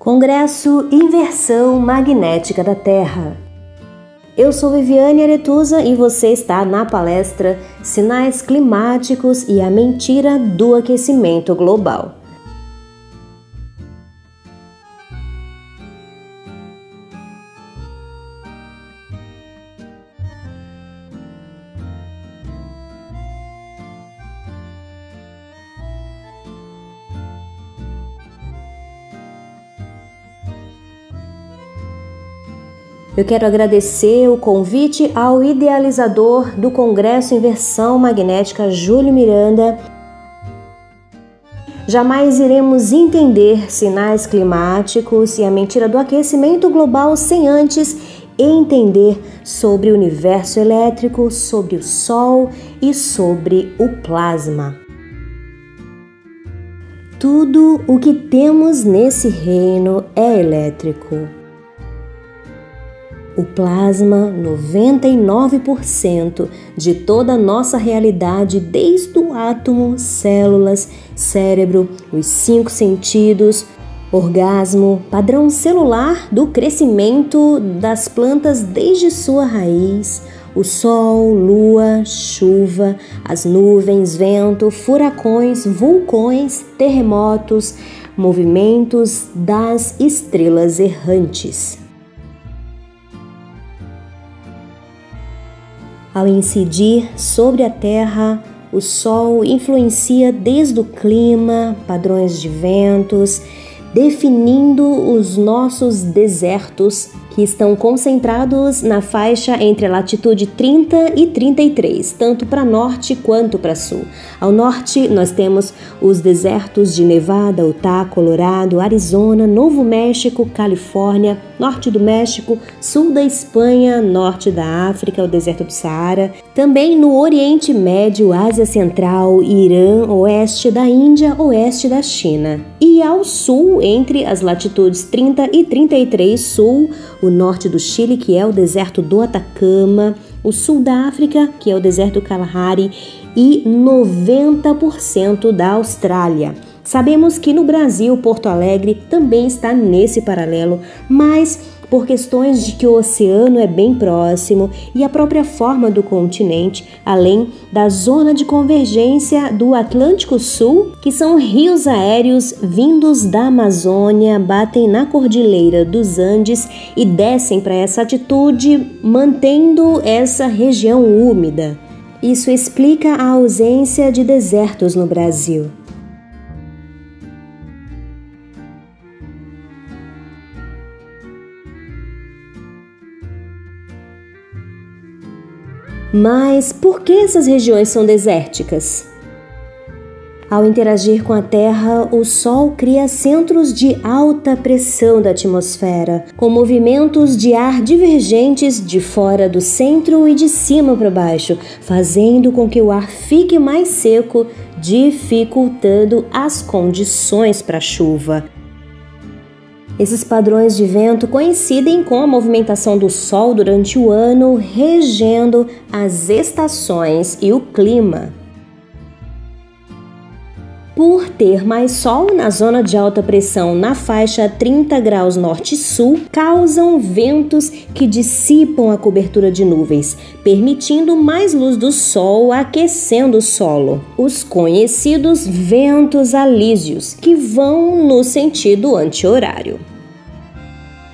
Congresso Inversão Magnética da Terra. Eu sou Viviane Aretusa e você está na palestra Sinais Climáticos e a Mentira do Aquecimento Global. Eu quero agradecer o convite ao idealizador do Congresso Inversão Magnética, Júlio Miranda. Jamais iremos entender sinais climáticos e a mentira do aquecimento global sem antes entender sobre o universo elétrico, sobre o Sol e sobre o plasma. Tudo o que temos nesse reino é elétrico. O plasma, 99% de toda a nossa realidade, desde o átomo, células, cérebro, os 5 sentidos, orgasmo, padrão celular do crescimento das plantas desde sua raiz, o sol, lua, chuva, as nuvens, vento, furacões, vulcões, terremotos, movimentos das estrelas errantes. Ao incidir sobre a Terra, o Sol influencia desde o clima, padrões de ventos, definindo os nossos desertos, que estão concentrados na faixa entre a latitude 30 e 33, tanto para norte quanto para sul. Ao norte, nós temos os desertos de Nevada, Utah, Colorado, Arizona, Novo México, Califórnia, norte do México, sul da Espanha, norte da África, o deserto do Saara. Também no Oriente Médio, Ásia Central, Irã, oeste da Índia, oeste da China. E ao sul, entre as latitudes 30 e 33 sul, o norte do Chile, que é o deserto do Atacama, o sul da África, que é o deserto do Kalahari, e 90% da Austrália. Sabemos que no Brasil, Porto Alegre também está nesse paralelo, mas por questões de que o oceano é bem próximo e a própria forma do continente, além da zona de convergência do Atlântico Sul, que são rios aéreos vindos da Amazônia, batem na Cordilheira dos Andes e descem para essa altitude, mantendo essa região úmida. Isso explica a ausência de desertos no Brasil. Mas por que essas regiões são desérticas? Ao interagir com a Terra, o Sol cria centros de alta pressão da atmosfera, com movimentos de ar divergentes de fora do centro e de cima para baixo, fazendo com que o ar fique mais seco, dificultando as condições para a chuva. Esses padrões de vento coincidem com a movimentação do Sol durante o ano, regendo as estações e o clima. Por ter mais Sol na zona de alta pressão na faixa 30 graus norte-sul, causam ventos que dissipam a cobertura de nuvens, permitindo mais luz do Sol aquecendo o solo. Os conhecidos ventos alísios, que vão no sentido anti-horário.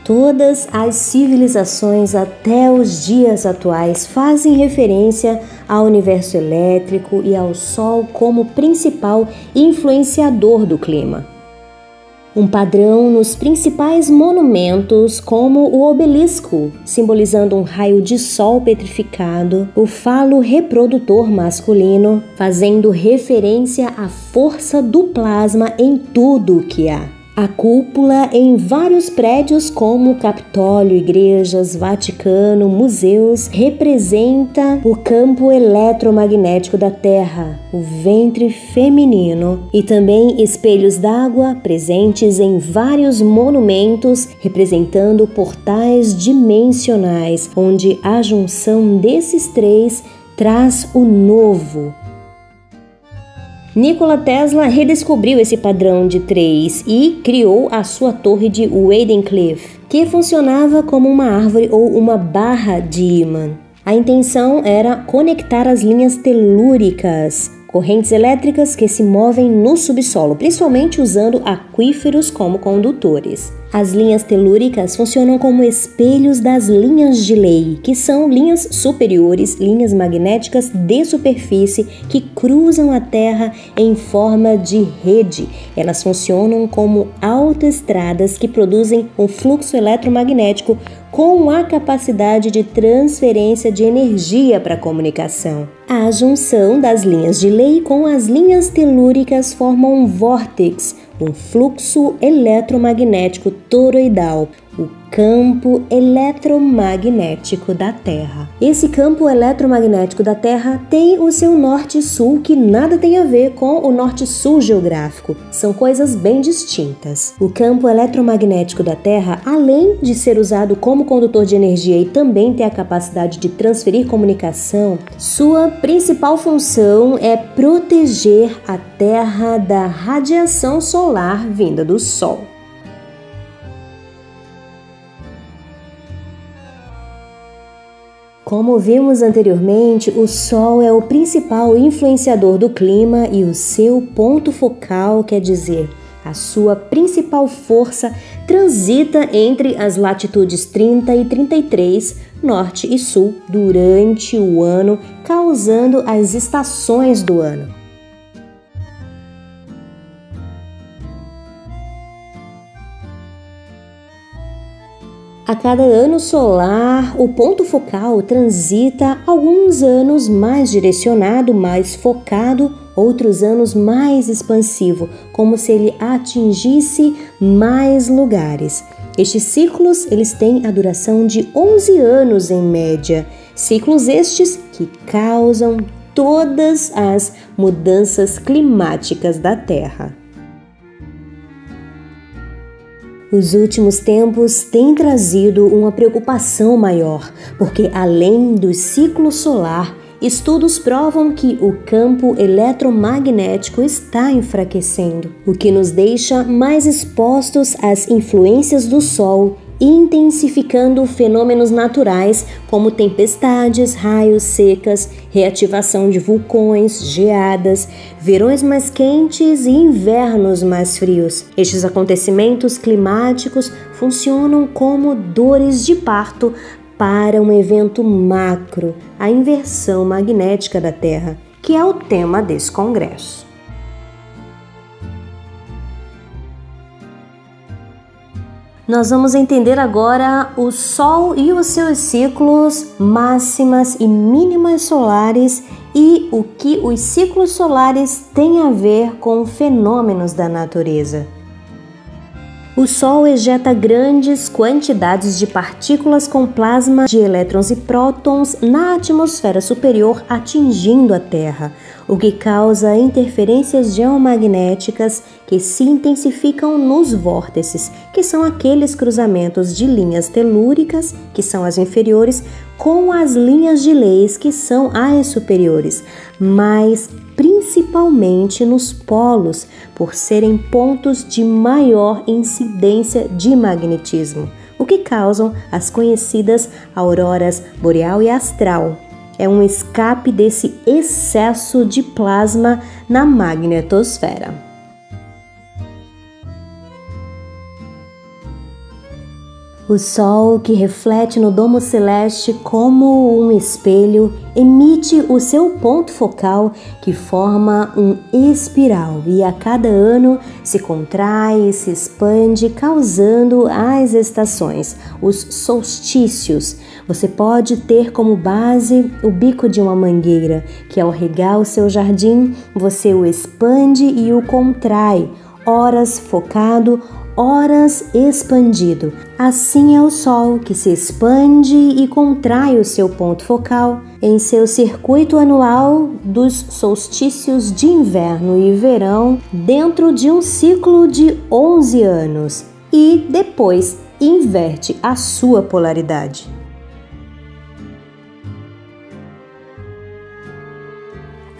Todas as civilizações até os dias atuais fazem referência ao universo elétrico e ao Sol como principal influenciador do clima. Um padrão nos principais monumentos, como o obelisco, simbolizando um raio de sol petrificado, o falo reprodutor masculino, fazendo referência à força do plasma em tudo o que há. A cúpula em vários prédios como Capitólio, igrejas, Vaticano, museus, representa o campo eletromagnético da Terra, o ventre feminino, e também espelhos d'água presentes em vários monumentos, representando portais dimensionais, onde a junção desses três traz o novo. Nikola Tesla redescobriu esse padrão de 3 e criou a sua torre de Wardenclyffe, que funcionava como uma árvore ou uma barra de ímã. A intenção era conectar as linhas telúricas, correntes elétricas que se movem no subsolo, principalmente usando aquíferos como condutores. As linhas telúricas funcionam como espelhos das linhas de Ley, que são linhas superiores, linhas magnéticas de superfície que cruzam a Terra em forma de rede. Elas funcionam como autoestradas que produzem um fluxo eletromagnético com a capacidade de transferência de energia para a comunicação. A junção das linhas de Ley com as linhas telúricas forma um vórtex, um fluxo eletromagnético toroidal, o campo eletromagnético da Terra. Esse campo eletromagnético da Terra tem o seu norte-sul, que nada tem a ver com o norte-sul geográfico. São coisas bem distintas. O campo eletromagnético da Terra, além de ser usado como condutor de energia e também ter a capacidade de transferir comunicação, sua principal função é proteger a Terra da radiação solar vinda do Sol. Como vimos anteriormente, o Sol é o principal influenciador do clima e o seu ponto focal, quer dizer, a sua principal força, transita entre as latitudes 30 e 33, norte e sul, durante o ano, causando as estações do ano. A cada ano solar, o ponto focal transita alguns anos mais direcionado, mais focado, outros anos mais expansivo, como se ele atingisse mais lugares. Estes ciclos, eles têm a duração de 11 anos em média, ciclos estes que causam todas as mudanças climáticas da Terra. Os últimos tempos têm trazido uma preocupação maior, porque além do ciclo solar, estudos provam que o campo eletromagnético está enfraquecendo, o que nos deixa mais expostos às influências do Sol, intensificando fenômenos naturais como tempestades, raios, secas, reativação de vulcões, geadas, verões mais quentes e invernos mais frios. Estes acontecimentos climáticos funcionam como dores de parto para um evento macro, a inversão magnética da Terra, que é o tema desse congresso. Nós vamos entender agora o Sol e os seus ciclos, máximas e mínimas solares e o que os ciclos solares têm a ver com fenômenos da natureza. O Sol ejeta grandes quantidades de partículas com plasma de elétrons e prótons na atmosfera superior, atingindo a Terra, o que causa interferências geomagnéticas que se intensificam nos vórtices, que são aqueles cruzamentos de linhas telúricas, que são as inferiores, com as linhas de Ley, que são as superiores, mas principalmente nos polos, por serem pontos de maior incidência de magnetismo, o que causam as conhecidas auroras boreal e astral. É um escape desse excesso de plasma na magnetosfera. O Sol, que reflete no domo celeste como um espelho, emite o seu ponto focal, que forma um espiral e a cada ano se contrai e se expande, causando as estações, os solstícios. Você pode ter como base o bico de uma mangueira, que ao regar o seu jardim, você o expande e o contrai, horas focado, horas expandido. Assim é o Sol, que se expande e contrai o seu ponto focal em seu circuito anual dos solstícios de inverno e verão dentro de um ciclo de 11 anos e depois inverte a sua polaridade.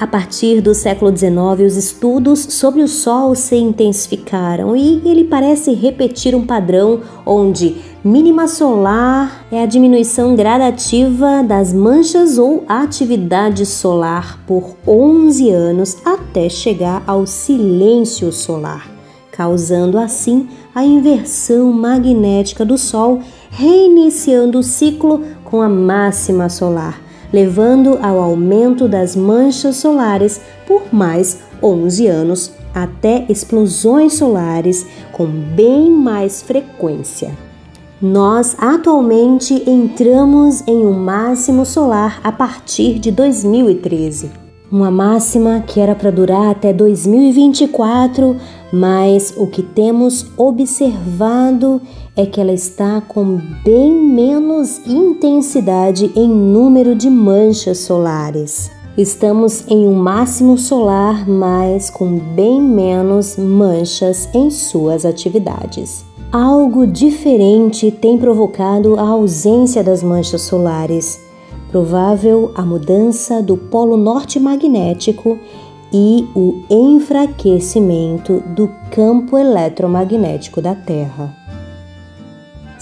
A partir do século XIX, os estudos sobre o Sol se intensificaram e ele parece repetir um padrão onde mínima solar é a diminuição gradativa das manchas ou atividade solar por 11 anos até chegar ao silêncio solar, causando assim a inversão magnética do Sol, reiniciando o ciclo com a máxima solar, levando ao aumento das manchas solares por mais 11 anos, até explosões solares com bem mais frequência. Nós atualmente entramos em um máximo solar a partir de 2013. Uma máxima que era para durar até 2024, mas o que temos observado é que ela está com bem menos intensidade em número de manchas solares. Estamos em um máximo solar, mas com bem menos manchas em suas atividades. Algo diferente tem provocado a ausência das manchas solares. Provável a mudança do polo norte magnético e o enfraquecimento do campo eletromagnético da Terra.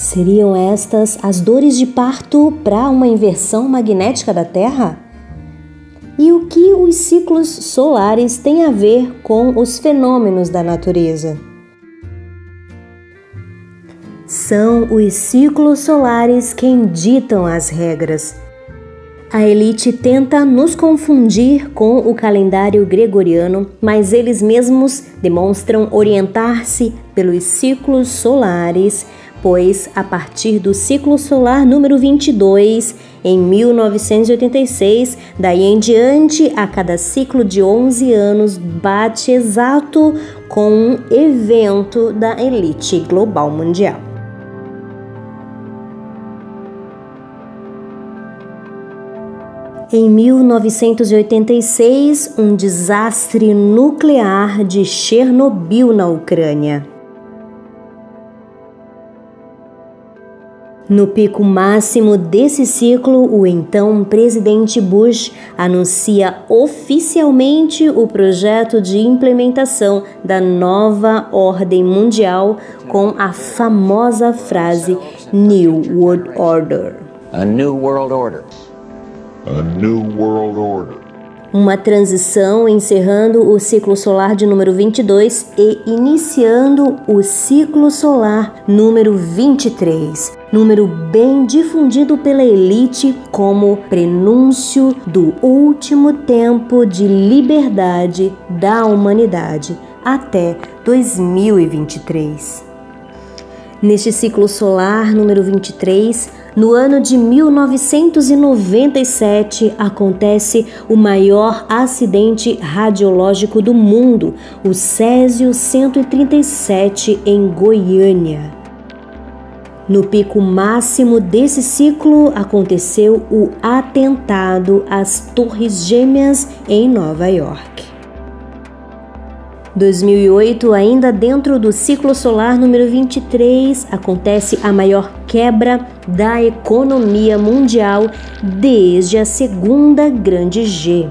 Seriam estas as dores de parto para uma inversão magnética da Terra? E o que os ciclos solares têm a ver com os fenômenos da natureza? São os ciclos solares quem ditam as regras. A elite tenta nos confundir com o calendário gregoriano, mas eles mesmos demonstram orientar-se pelos ciclos solares, pois a partir do ciclo solar número 22, em 1986, daí em diante, a cada ciclo de 11 anos, bate exato com um evento da elite global mundial. Em 1986, um desastre nuclear de Chernobyl na Ucrânia. No pico máximo desse ciclo, o então presidente Bush anuncia oficialmente o projeto de implementação da nova ordem mundial com a famosa frase New World Order. A New World Order. A New World Order. Uma transição encerrando o ciclo solar de número 22 e iniciando o ciclo solar número 23, número bem difundido pela elite como prenúncio do último tempo de liberdade da humanidade até 2023. Neste ciclo solar número 23, no ano de 1997, acontece o maior acidente radiológico do mundo, o Césio 137 em Goiânia. No pico máximo desse ciclo, aconteceu o atentado às Torres Gêmeas em Nova York. 2008, ainda dentro do ciclo solar número 23, acontece a maior quebra da economia mundial desde a Segunda Grande G.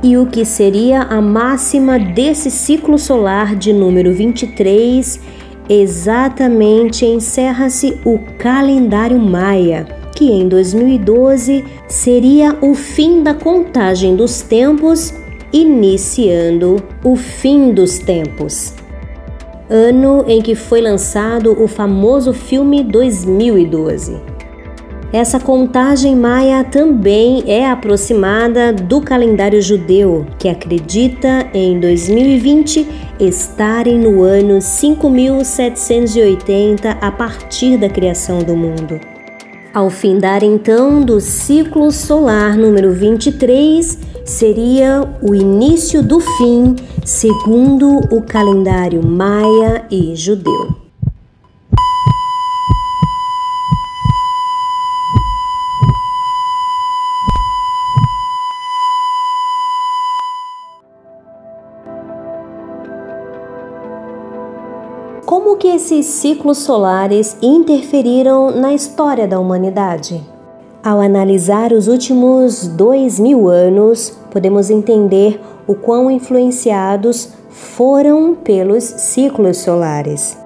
E o que seria a máxima desse ciclo solar de número 23, exatamente encerra-se o calendário maia, que em 2012 seria o fim da contagem dos tempos, iniciando o fim dos tempos. Ano em que foi lançado o famoso filme 2012. Essa contagem maia também é aproximada do calendário judeu, que acredita em 2020 estarem no ano 5780 a partir da criação do mundo. Ao findar então do ciclo solar número 23, seria o início do fim, segundo o calendário maia e judeu. Como que esses ciclos solares interferiram na história da humanidade? Ao analisar os últimos 2000 anos, podemos entender o quão influenciados foram pelos ciclos solares.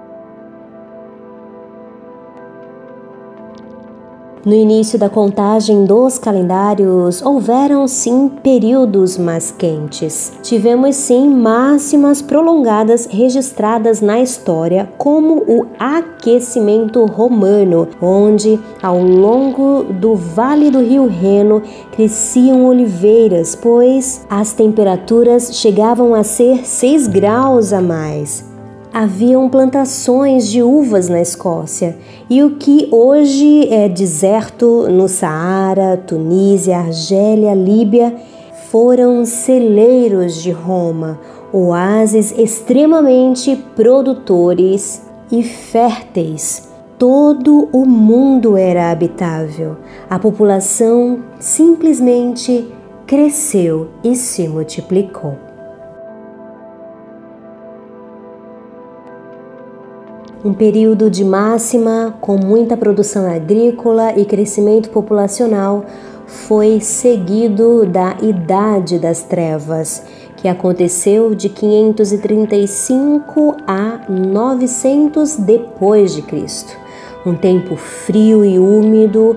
No início da contagem dos calendários, houveram sim períodos mais quentes. Tivemos sim máximas prolongadas registradas na história, como o aquecimento romano, onde ao longo do Vale do Rio Reno cresciam oliveiras, pois as temperaturas chegavam a ser 6 graus a mais. Haviam plantações de uvas na Escócia e o que hoje é deserto no Saara, Tunísia, Argélia, Líbia, foram celeiros de Roma, oásis extremamente produtores e férteis. Todo o mundo era habitável. A população simplesmente cresceu e se multiplicou. Um período de máxima com muita produção agrícola e crescimento populacional foi seguido da Idade das Trevas, que aconteceu de 535 a 900 depois de Cristo. Um tempo frio e úmido,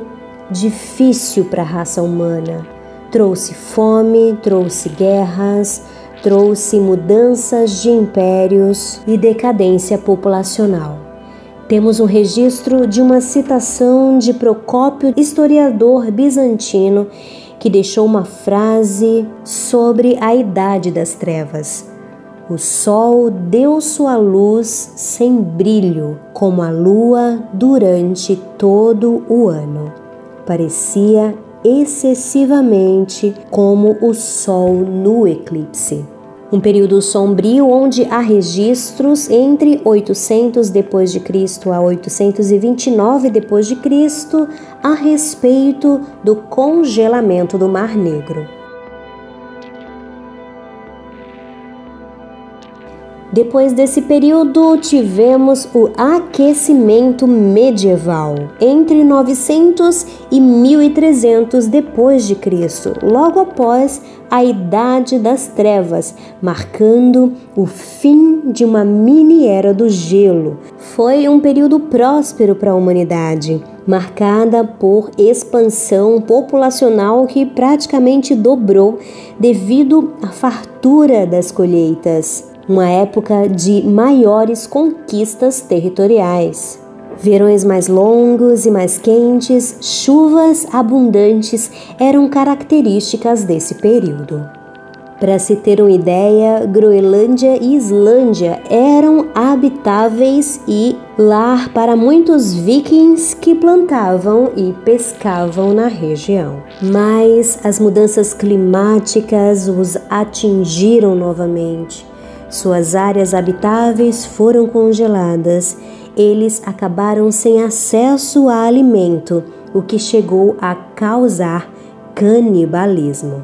difícil para a raça humana. Trouxe fome, trouxe guerras, trouxe mudanças de impérios e decadência populacional. Temos um registro de uma citação de Procópio, historiador bizantino, que deixou uma frase sobre a Idade das Trevas. O sol deu sua luz sem brilho, como a lua durante todo o ano. Parecia excessivamente como o sol no eclipse. Um período sombrio onde há registros entre 800 d.C. a 829 d.C. a respeito do congelamento do Mar Negro. Depois desse período, tivemos o aquecimento medieval, entre 900 e 1300 d.C., logo após a Idade das Trevas, marcando o fim de uma mini-era do gelo. Foi um período próspero para a humanidade, marcada por expansão populacional que praticamente dobrou devido à fartura das colheitas. Uma época de maiores conquistas territoriais. Verões mais longos e mais quentes, chuvas abundantes eram características desse período. Para se ter uma ideia, Groenlândia e Islândia eram habitáveis e lar para muitos vikings que plantavam e pescavam na região. Mas as mudanças climáticas os atingiram novamente. Suas áreas habitáveis foram congeladas. Eles acabaram sem acesso a alimento, o que chegou a causar canibalismo.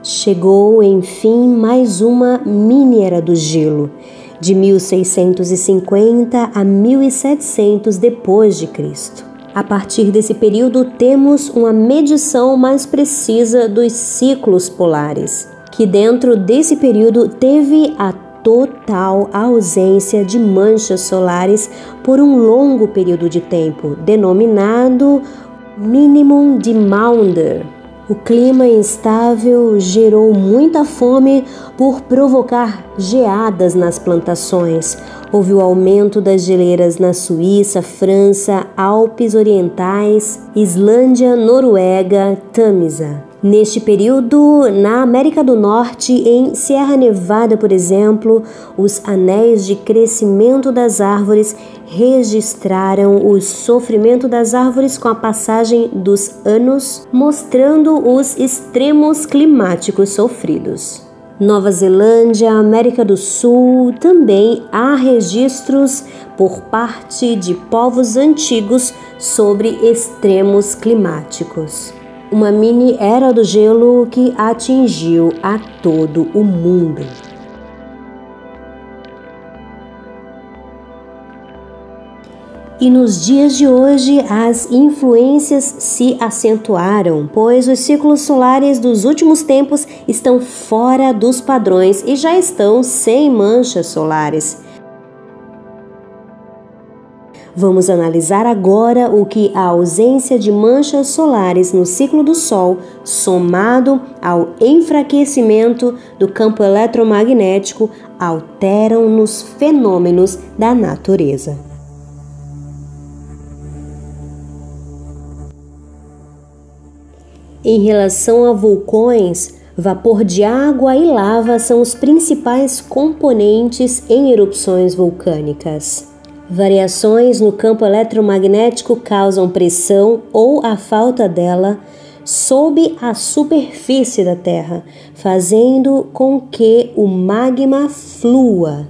Chegou, enfim, mais uma mini-era do gelo, de 1650 a 1700 d.C. A partir desse período, temos uma medição mais precisa dos ciclos polares, que dentro desse período teve a total ausência de manchas solares por um longo período de tempo, denominado Minimum de Maunder. O clima instável gerou muita fome por provocar geadas nas plantações. Houve o aumento das geleiras na Suíça, França, Alpes Orientais, Islândia, Noruega, Tamisa. Neste período, na América do Norte, em Sierra Nevada, por exemplo, os anéis de crescimento das árvores registraram o sofrimento das árvores com a passagem dos anos, mostrando os extremos climáticos sofridos. Nova Zelândia, América do Sul, também há registros por parte de povos antigos sobre extremos climáticos. Uma mini-era do gelo que atingiu a todo o mundo. E nos dias de hoje, as influências se acentuaram, pois os ciclos solares dos últimos tempos estão fora dos padrões e já estão sem manchas solares. Vamos analisar agora o que a ausência de manchas solares no ciclo do Sol, somado ao enfraquecimento do campo eletromagnético, alteram nos fenômenos da natureza. Em relação a vulcões, vapor de água e lava são os principais componentes em erupções vulcânicas. Variações no campo eletromagnético causam pressão ou a falta dela sob a superfície da Terra, fazendo com que o magma flua.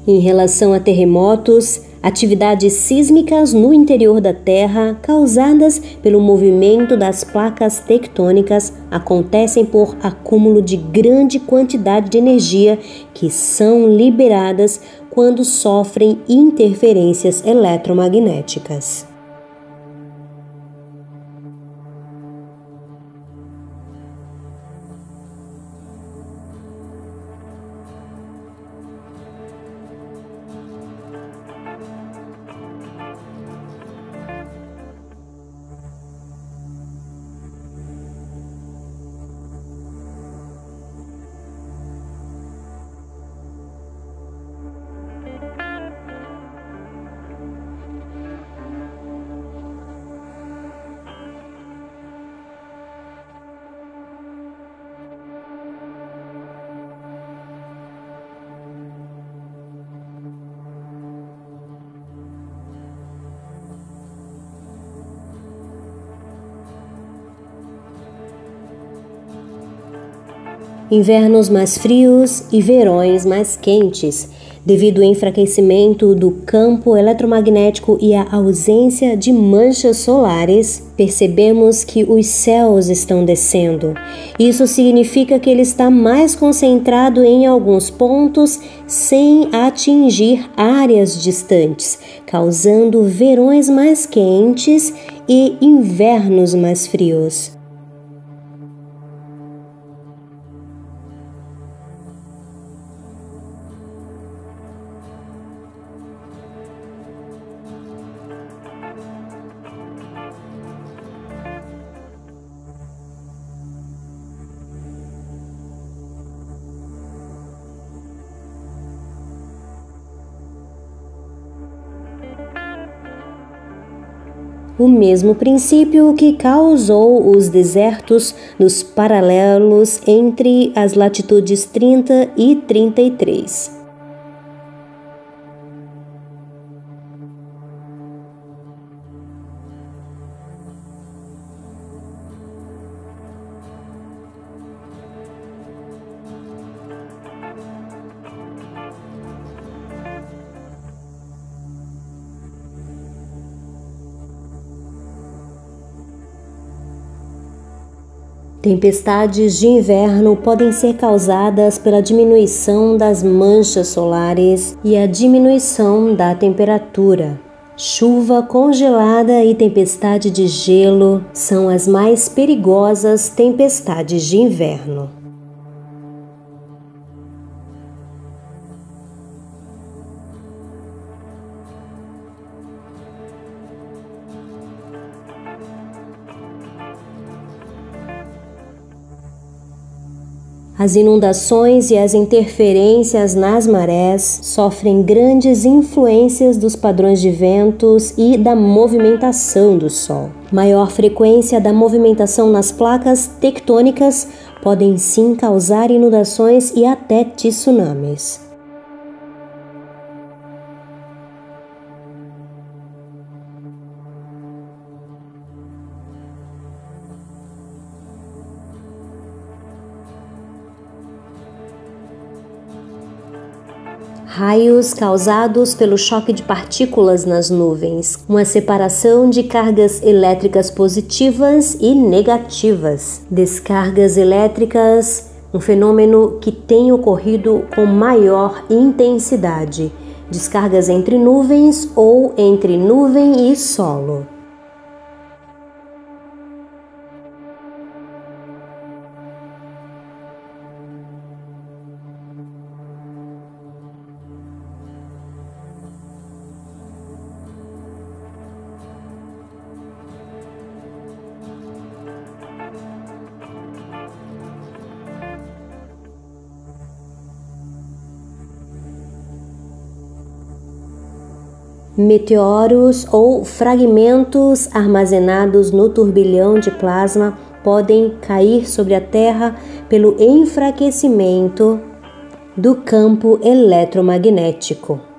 Em relação a terremotos, atividades sísmicas no interior da Terra causadas pelo movimento das placas tectônicas acontecem por acúmulo de grande quantidade de energia que são liberadas quando sofrem interferências eletromagnéticas. Invernos mais frios e verões mais quentes, devido ao enfraquecimento do campo eletromagnético e à ausência de manchas solares, percebemos que os céus estão descendo. Isso significa que ele está mais concentrado em alguns pontos sem atingir áreas distantes, causando verões mais quentes e invernos mais frios. O mesmo princípio que causou os desertos nos paralelos entre as latitudes 30 e 33. Tempestades de inverno podem ser causadas pela diminuição das manchas solares e a diminuição da temperatura. Chuva congelada e tempestade de gelo são as mais perigosas tempestades de inverno. As inundações e as interferências nas marés sofrem grandes influências dos padrões de ventos e da movimentação do Sol. Maior frequência da movimentação nas placas tectônicas podem sim causar inundações e até tsunamis. raios causados pelo choque de partículas nas nuvens, uma separação de cargas elétricas positivas e negativas, descargas elétricas, um fenômeno que tem ocorrido com maior intensidade, descargas entre nuvens ou entre nuvem e solo. Meteoros ou fragmentos armazenados no turbilhão de plasma podem cair sobre a Terra pelo enfraquecimento do campo eletromagnético.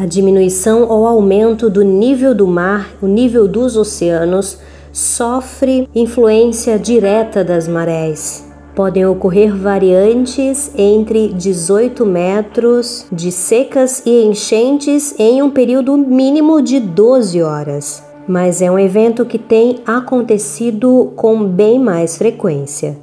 A diminuição ou aumento do nível do mar, o nível dos oceanos, sofre influência direta das marés. Podem ocorrer variantes entre 18 metros de secas e enchentes em um período mínimo de 12 horas. Mas é um evento que tem acontecido com bem mais frequência.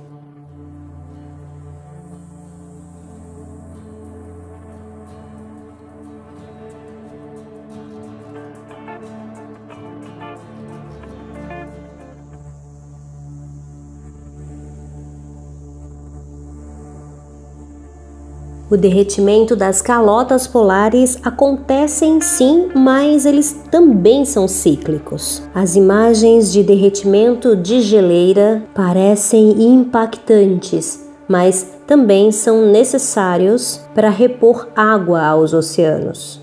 O derretimento das calotas polares acontecem sim, mas eles também são cíclicos. As imagens de derretimento de geleira parecem impactantes, mas também são necessários para repor água aos oceanos.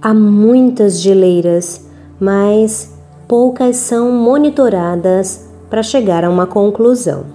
Há muitas geleiras, mas poucas são monitoradas para chegar a uma conclusão.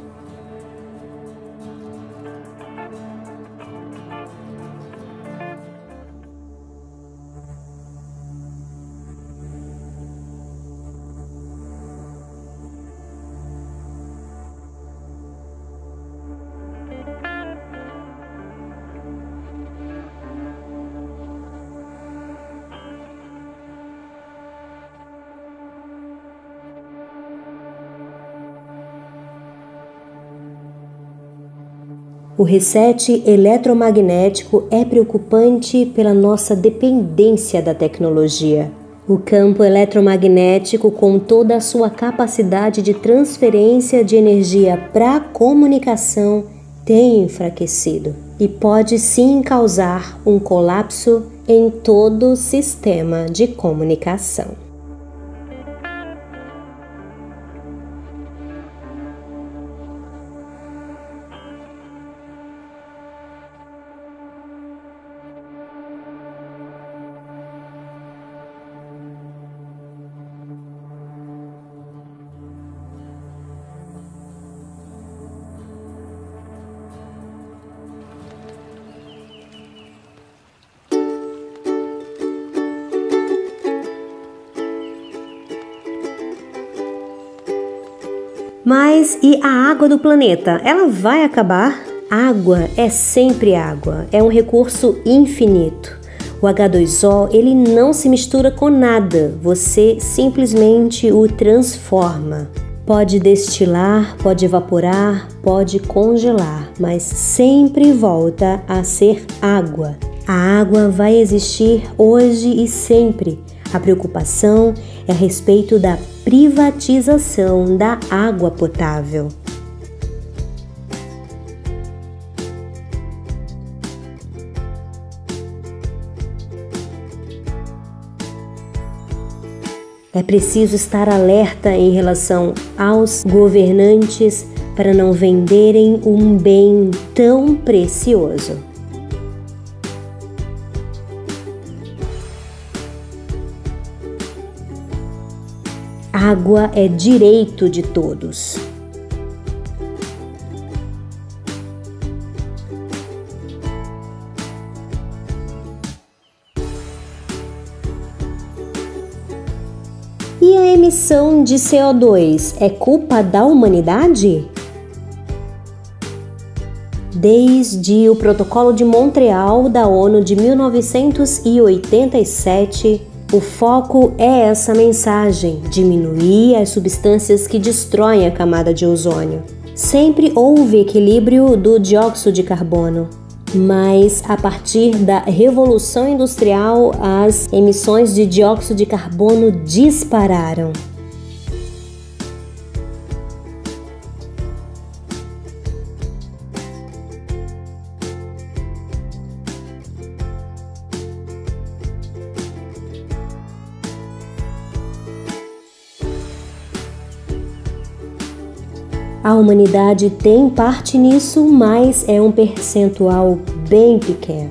O reset eletromagnético é preocupante pela nossa dependência da tecnologia. O campo eletromagnético, com toda a sua capacidade de transferência de energia para a comunicação, tem enfraquecido e pode sim causar um colapso em todo o sistema de comunicação. Mas e a água do planeta? Ela vai acabar? Água é sempre água, é um recurso infinito. O H2O, ele não se mistura com nada, você simplesmente o transforma. Pode destilar, pode evaporar, pode congelar, mas sempre volta a ser água. A água vai existir hoje e sempre. A preocupação é a respeito da privatização da água potável. É preciso estar alerta em relação aos governantes para não venderem um bem tão precioso. Água é direito de todos. E a emissão de CO2 é culpa da humanidade? Desde o Protocolo de Montreal da ONU de 1987, o foco é essa mensagem: diminuir as substâncias que destroem a camada de ozônio. Sempre houve equilíbrio do dióxido de carbono, mas a partir da Revolução Industrial, as emissões de dióxido de carbono dispararam. A humanidade tem parte nisso, mas é um percentual bem pequeno.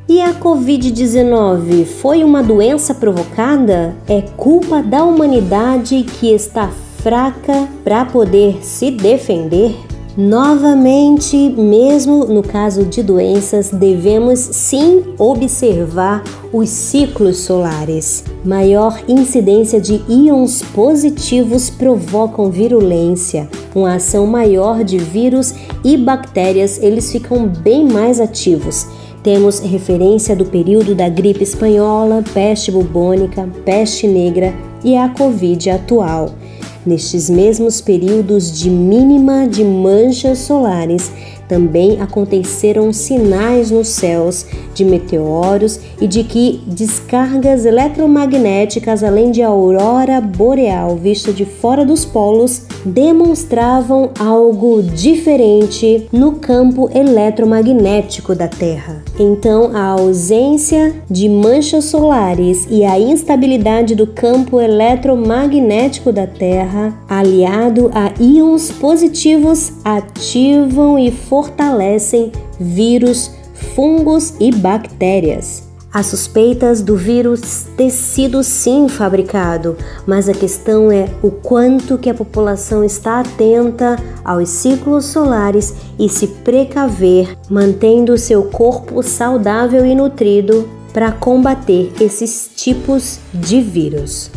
E a Covid-19 foi uma doença provocada? É culpa da humanidade que está fraca para poder se defender? Novamente, mesmo no caso de doenças, devemos sim observar os ciclos solares. Maior incidência de íons positivos provocam virulência. Uma ação maior de vírus e bactérias, eles ficam bem mais ativos. Temos referência do período da gripe espanhola, peste bubônica, peste negra e a Covid atual. Nestes mesmos períodos de mínima de manchas solares, também aconteceram sinais nos céus de meteoros e de que descargas eletromagnéticas, além de aurora boreal vista de fora dos polos, demonstravam algo diferente no campo eletromagnético da Terra. Então, a ausência de manchas solares e a instabilidade do campo eletromagnético da Terra, aliado a íons positivos, ativam e fortalecem vírus, fungos e bactérias. Há suspeitas do vírus ter sido sim fabricado, mas a questão é o quanto que a população está atenta aos ciclos solares e se precaver, mantendo seu corpo saudável e nutrido para combater esses tipos de vírus.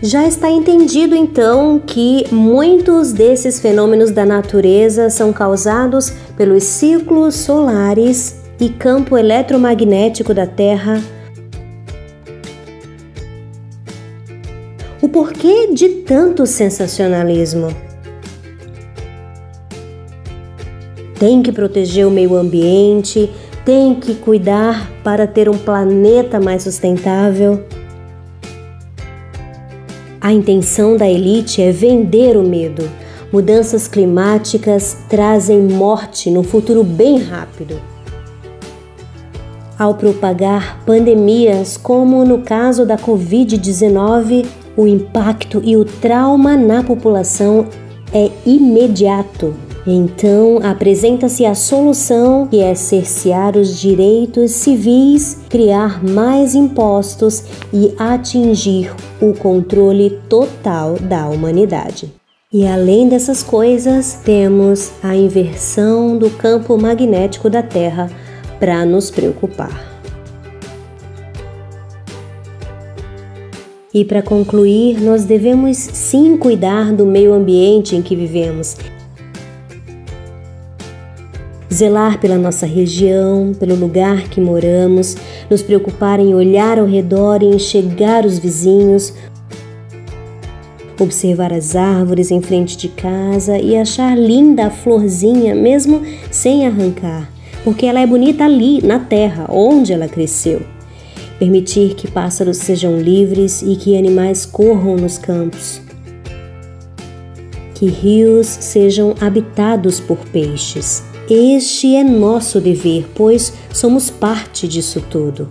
Já está entendido então que muitos desses fenômenos da natureza são causados pelos ciclos solares e campo eletromagnético da Terra. O porquê de tanto sensacionalismo? Tem que proteger o meio ambiente, tem que cuidar para ter um planeta mais sustentável. A intenção da elite é vender o medo. Mudanças climáticas trazem morte no futuro bem rápido. Ao propagar pandemias, como no caso da Covid-19, o impacto e o trauma na população é imediato. Então, apresenta-se a solução, que é cercear os direitos civis, criar mais impostos e atingir o controle total da humanidade. E além dessas coisas, temos a inversão do campo magnético da Terra para nos preocupar. E para concluir, nós devemos sim cuidar do meio ambiente em que vivemos. Zelar pela nossa região, pelo lugar que moramos, nos preocupar em olhar ao redor e enxergar os vizinhos, observar as árvores em frente de casa e achar linda a florzinha mesmo sem arrancar, porque ela é bonita ali, na terra, onde ela cresceu. Permitir que pássaros sejam livres e que animais corram nos campos. Que rios sejam habitados por peixes. Este é nosso dever, pois somos parte disso tudo.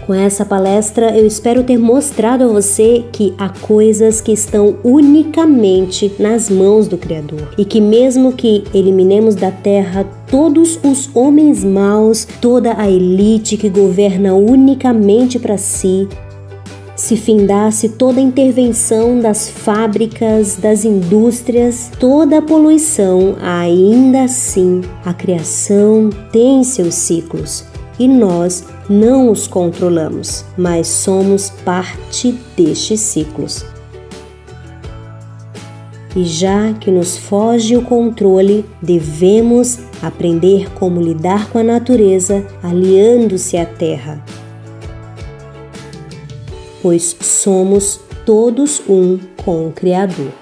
Com essa palestra, eu espero ter mostrado a você que há coisas que estão unicamente nas mãos do Criador e que mesmo que eliminemos da terra todos os homens maus, toda a elite que governa unicamente para si, se findasse toda a intervenção das fábricas, das indústrias, toda a poluição, ainda assim a criação tem seus ciclos e nós não os controlamos, mas somos parte destes ciclos. E já que nos foge o controle, devemos aprender como lidar com a natureza, aliando-se à terra, pois somos todos um com o Criador.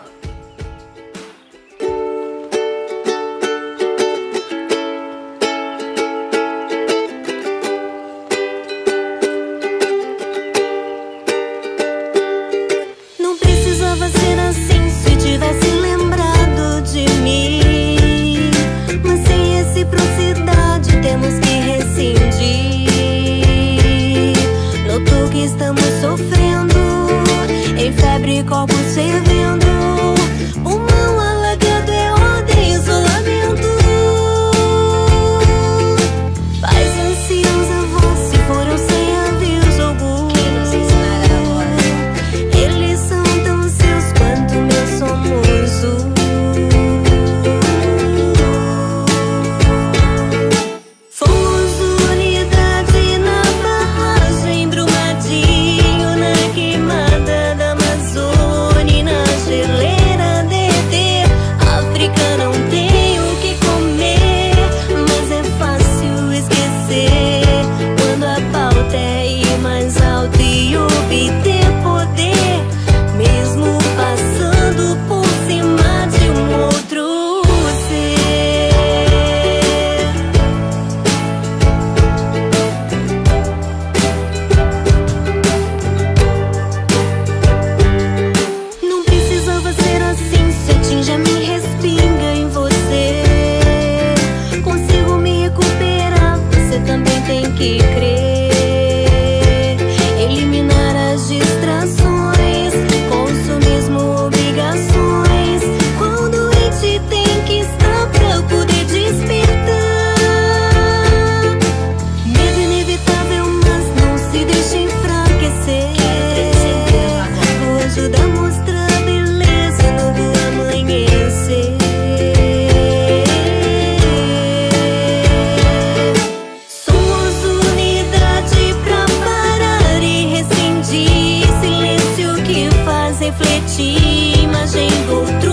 Não precisava ser assim se tivesse lembrado de mim, mas sem reciprocidade temos que rescindir. Notou que estamos sofrendo, em febre, corpos fervendo, pulmão alagado, é ordem, isolamento. Pais anciãos, avós se foram sem aviso algum. Quem nos ensinará agora? Eles são tão seus quanto meus somos um. Fomos unidade na barragem, Brumadinho, na queimada da Amazônia, na geleira derreter. África não tem o que comer, mas é fácil esquecer quando a pauta é ir mais alto e obter poder, mesmo passando por cima de um outro ser. Não precisava ser assim, se atinge a me respinga em você. Consigo me recuperar, você também tem que crer. Eliminar as distrações, consumismo, obrigações. Qual doente tem que estar pra poder despertar? Medo inevitável, mas não se deixe enfraquecer. Vou ajudar a mostrar a beleza, novo amanhecer. Somos unidade pra parar e rescindir. Silêncio que faz refletir, imagem do outro